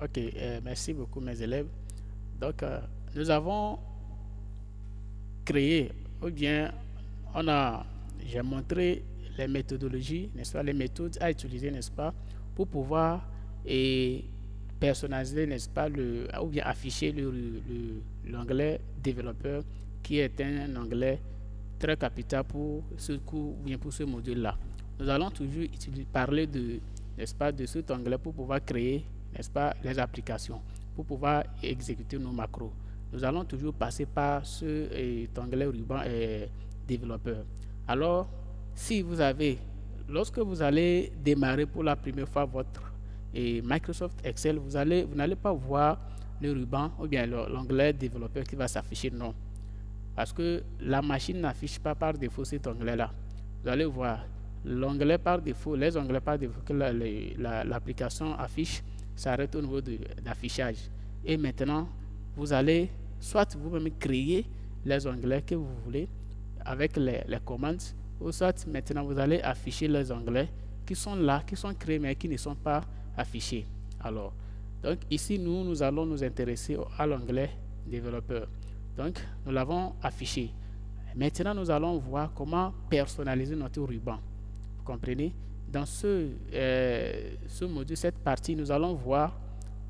Ok, merci beaucoup mes élèves. Donc, nous avons créé, ou bien j'ai montré les méthodologies, n'est-ce pas, les méthodes à utiliser, n'est-ce pas, pour pouvoir et personnaliser, n'est-ce pas, ou bien afficher l'onglet développeur qui est un onglet très capital pour ce cours ou bien pour ce module-là. Nous allons toujours parler de, n'est-ce pas, de cet onglet pour pouvoir créer, n'est-ce pas, les applications, pour pouvoir exécuter nos macros. Nous allons toujours passer par cet onglet ruban développeur. Alors, si vous avez, lorsque vous allez démarrer pour la première fois votre Microsoft Excel, vous n'allez pas voir le ruban ou bien l'onglet développeur qui va s'afficher, non. Parce que la machine n'affiche pas par défaut cet onglet-là. Vous allez voir, l'onglet par défaut, les onglets par défaut que l'application affiche s'arrête au niveau d'affichage. Et maintenant, vous allez soit vous-même créer les onglets que vous voulez avec les commandes, ou soit maintenant vous allez afficher les onglets qui sont là, qui sont créés mais qui ne sont pas affichés. Alors, donc ici nous allons nous intéresser à l'onglet développeur. Donc, nous l'avons affiché. Maintenant, nous allons voir comment personnaliser notre ruban. Vous comprenez? Dans ce module, cette partie, nous allons voir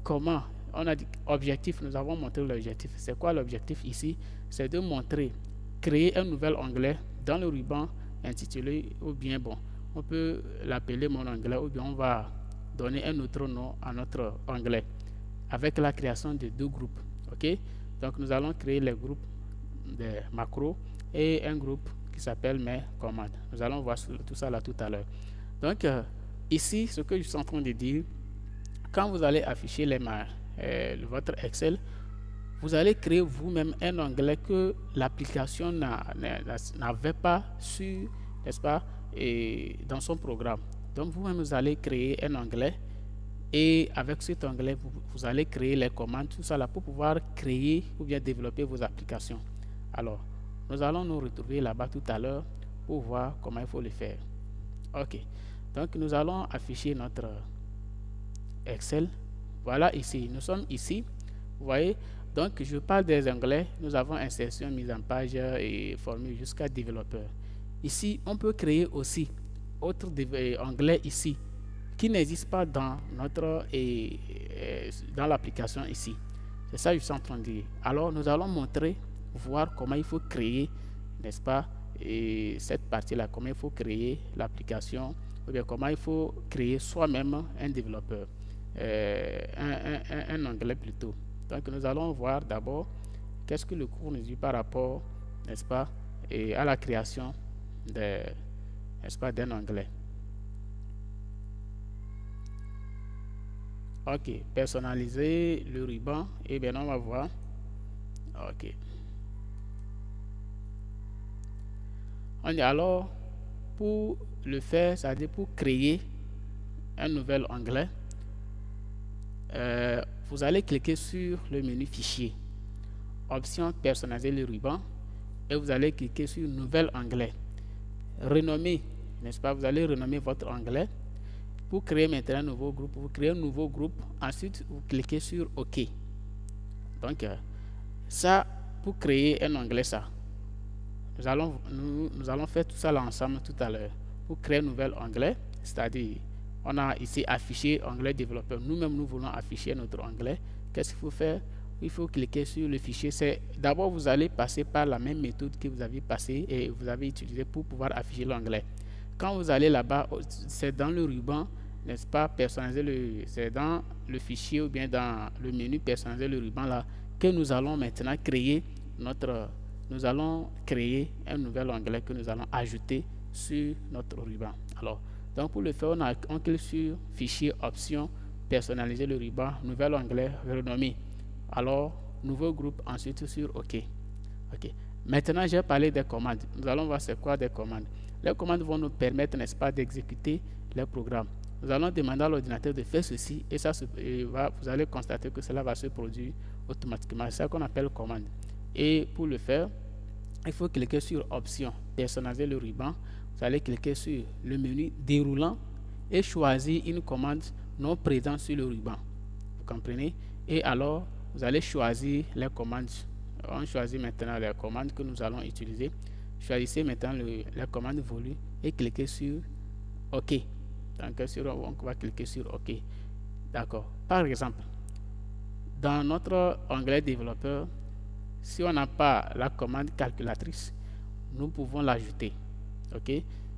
comment, on a dit objectif, nous avons montré l'objectif. C'est quoi l'objectif ici? C'est de montrer, créer un nouvel onglet dans le ruban intitulé, ou bien, bon, on peut l'appeler mon onglet, ou bien on va donner un autre nom à notre onglet avec la création de deux groupes. Ok? Donc, nous allons créer les groupes de macros et un groupe qui s'appelle mes commandes. Nous allons voir tout ça là tout à l'heure. Donc, ici, ce que je suis en train de dire, quand vous allez afficher votre Excel, vous allez créer vous-même un onglet que l'application n'avait pas sur, n'est-ce pas, dans son programme. Donc, vous-même, vous allez créer un onglet. Et avec cet onglet, vous allez créer les commandes, tout ça là, pour pouvoir créer ou bien développer vos applications. Alors, nous allons nous retrouver là-bas tout à l'heure pour voir comment il faut le faire. Ok, donc nous allons afficher notre Excel. Voilà ici, nous sommes ici. Vous voyez, donc je parle des onglets. Nous avons insertion, mise en page et formule jusqu'à développeur. Ici, on peut créer aussi autre onglet ici qui n'existe pas dans dans l'application ici. C'est ça que je suis en train de dire. Alors, nous allons montrer, voir comment il faut créer, n'est-ce pas, et cette partie-là, comment il faut créer l'application, ou bien comment il faut créer soi-même un développeur, un onglet plutôt. Donc, nous allons voir d'abord qu'est-ce que le cours nous dit par rapport, n'est-ce pas, à la création n'est-ce pas, d'un onglet. Ok, personnaliser le ruban. Et bien, on va voir. Ok. Alors, pour le faire, c'est-à-dire pour créer un nouvel onglet, vous allez cliquer sur le menu fichier, option personnaliser le ruban, et vous allez cliquer sur nouvel onglet. Renommer, n'est-ce pas? Vous allez renommer votre onglet. Pour créer maintenant un nouveau groupe, vous créez un nouveau groupe. Ensuite, vous cliquez sur OK. Donc, ça, pour créer un onglet, ça. Nous allons faire tout ça là ensemble tout à l'heure. Pour créer un nouvel onglet, c'est-à-dire, on a ici affiché onglet développeur. Nous-mêmes, nous voulons afficher notre onglet. Qu'est-ce qu'il faut faire? Il faut cliquer sur le fichier. D'abord, vous allez passer par la même méthode que vous avez passée et vous avez utilisé pour pouvoir afficher l'onglet. Quand vous allez là-bas, c'est dans le ruban, n'est-ce pas, personnaliser c'est dans le fichier ou bien dans le menu personnaliser le ruban là que nous allons maintenant créer nous allons créer un nouvel onglet que nous allons ajouter sur notre ruban. Alors, donc pour le faire, on clique sur fichier, option, personnaliser le ruban, nouvel onglet, renommé. Alors, nouveau groupe, ensuite sur OK. OK. Maintenant, j'ai parlé des commandes. Nous allons voir c'est quoi des commandes. Les commandes vont nous permettre, n'est-ce pas, d'exécuter les programmes. Nous allons demander à l'ordinateur de faire ceci et ça, vous allez constater que cela va se produire automatiquement. C'est ça qu'on appelle commande. Et pour le faire, il faut cliquer sur option, personnaliser le ruban. Vous allez cliquer sur le menu déroulant et choisir une commande non présente sur le ruban. Vous comprenez? Et alors, vous allez choisir les commandes. On choisit maintenant les commandes que nous allons utiliser. Choisissez maintenant les commandes voulues et cliquez sur OK. Donc, on va cliquer sur OK. D'accord. Par exemple, dans notre onglet développeur, si on n'a pas la commande calculatrice, nous pouvons l'ajouter. OK.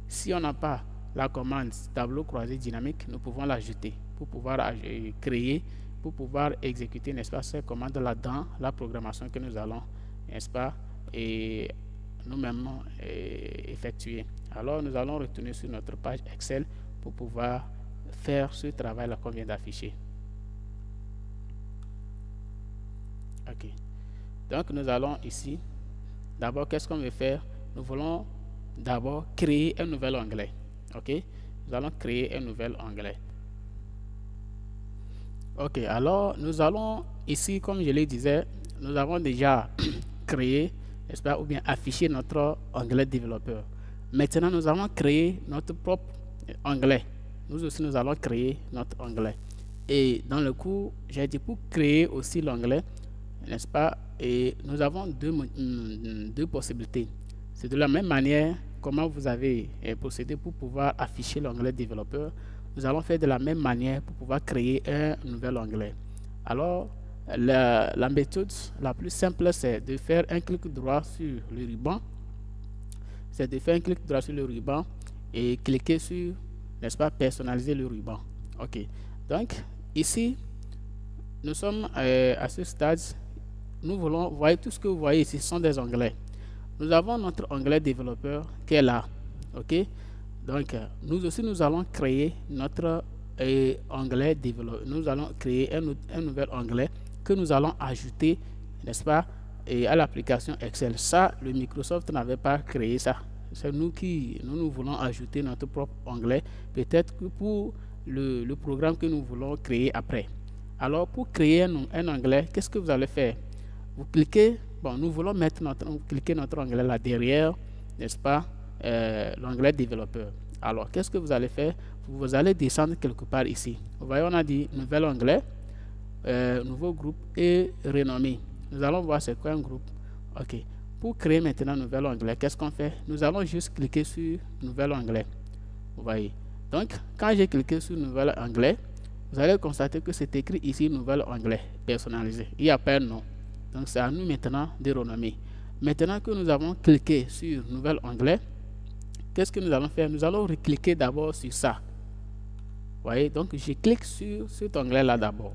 Si on n'a pas la commande tableau croisé dynamique, nous pouvons l'ajouter pour pouvoir créer, pour pouvoir exécuter, n'est-ce pas, ces commandes-là dans la programmation que nous allons, n'est-ce pas, et nous-mêmes effectuer. Alors, nous allons retourner sur notre page Excel pour pouvoir faire ce travail-là qu'on vient d'afficher. OK. Donc, nous allons ici. D'abord, qu'est-ce qu'on veut faire? Nous voulons d'abord créer un nouvel onglet. OK. Nous allons créer un nouvel onglet. OK. Alors, nous allons ici, comme je le disais, nous avons déjà créé, n'est-ce pas, ou bien affiché notre onglet développeur. Maintenant, nous allons créer notre propre onglet. Nous aussi, nous allons créer notre onglet. Et dans le cours, j'ai dit pour créer aussi l'onglet, n'est-ce pas, et nous avons deux possibilités. C'est de la même manière comment vous avez procédé pour pouvoir afficher l'onglet développeur. Nous allons faire de la même manière pour pouvoir créer un nouvel onglet. Alors, la méthode la plus simple, c'est de faire un clic droit sur le ruban. C'est de faire un clic droit sur le ruban et cliquer sur, n'est-ce pas, personnaliser le ruban. OK. Donc, ici, nous sommes à ce stade. Nous voulons, vous voyez, tout ce que vous voyez ici sont des onglets. Nous avons notre onglet développeur qui est là. OK. Donc, nous aussi, nous allons créer notre onglet développeur. Nous allons créer un nouvel onglet que nous allons ajouter, n'est-ce pas, et à l'application Excel. Ça, le Microsoft n'avait pas créé ça. C'est nous qui nous voulons ajouter notre propre onglet, peut-être que pour le programme que nous voulons créer après. Alors, pour créer un onglet, qu'est-ce que vous allez faire? Vous cliquez, bon, nous voulons mettre cliquer notre onglet là derrière, n'est-ce pas, l'onglet développeur. Alors, qu'est-ce que vous allez faire? Vous allez descendre quelque part ici. Vous voyez, on a dit nouvel onglet, nouveau groupe et renommé. Nous allons voir c'est quoi un groupe. OK. Pour créer maintenant un nouvel onglet, qu'est-ce qu'on fait? Nous allons juste cliquer sur nouvel onglet. Vous voyez. Donc, quand j'ai cliqué sur nouvel onglet, vous allez constater que c'est écrit ici nouvel onglet personnalisé. Il n'y a pas un nom. Donc, c'est à nous maintenant de renommer. Maintenant que nous avons cliqué sur nouvel onglet, qu'est-ce que nous allons faire? Nous allons recliquer d'abord sur ça. Vous voyez, donc je clique sur cet onglet-là d'abord.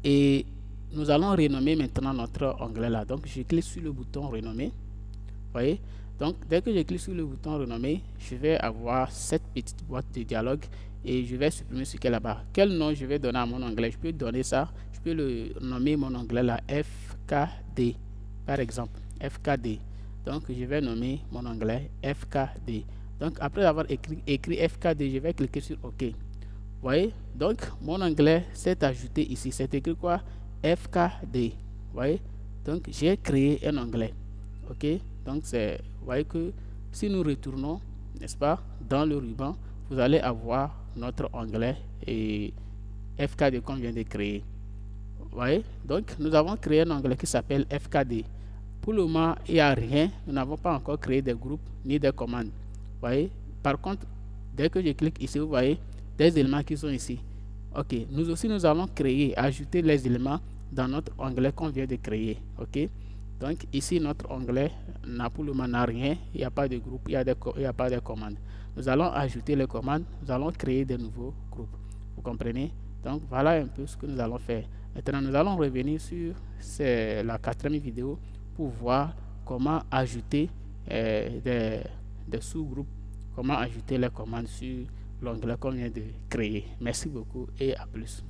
Et nous allons renommer maintenant notre onglet-là. Donc, je clique sur le bouton renommer. Vous voyez, donc dès que je clique sur le bouton renommer, je vais avoir cette petite boîte de dialogue et je vais supprimer ce qui est là-bas. Quel nom je vais donner à mon onglet? Je peux donner ça. Je peux le nommer mon onglet là FKD, par exemple. FKD. Donc, je vais nommer mon onglet FKD. Donc, après avoir écrit FKD, je vais cliquer sur OK. Vous voyez? Donc, mon onglet s'est ajouté ici. C'est écrit quoi? FKD. Vous voyez? Donc, j'ai créé un onglet. OK? Donc, vous voyez que si nous retournons, n'est-ce pas, dans le ruban, vous allez avoir notre onglet et FKD qu'on vient de créer. Vous voyez? Donc, nous avons créé un onglet qui s'appelle FKD. Pour le moment, il n'y a rien. Nous n'avons pas encore créé des groupes ni des commandes. Vous voyez? Par contre, dès que je clique ici, vous voyez des éléments qui sont ici. OK. Nous aussi, nous allons créer, ajouter les éléments dans notre onglet qu'on vient de créer. OK. Donc, ici, notre onglet n'a pour le moment rien. Il n'y a pas de groupe, il n'y a pas de commandes. Nous allons ajouter les commandes. Nous allons créer de nouveaux groupes. Vous comprenez? Donc, voilà un peu ce que nous allons faire. Maintenant, nous allons revenir sur la 4e vidéo pour voir comment ajouter des sous-groupes, comment ajouter les commandes sur l'onglet qu'on vient de créer. Merci beaucoup et à plus.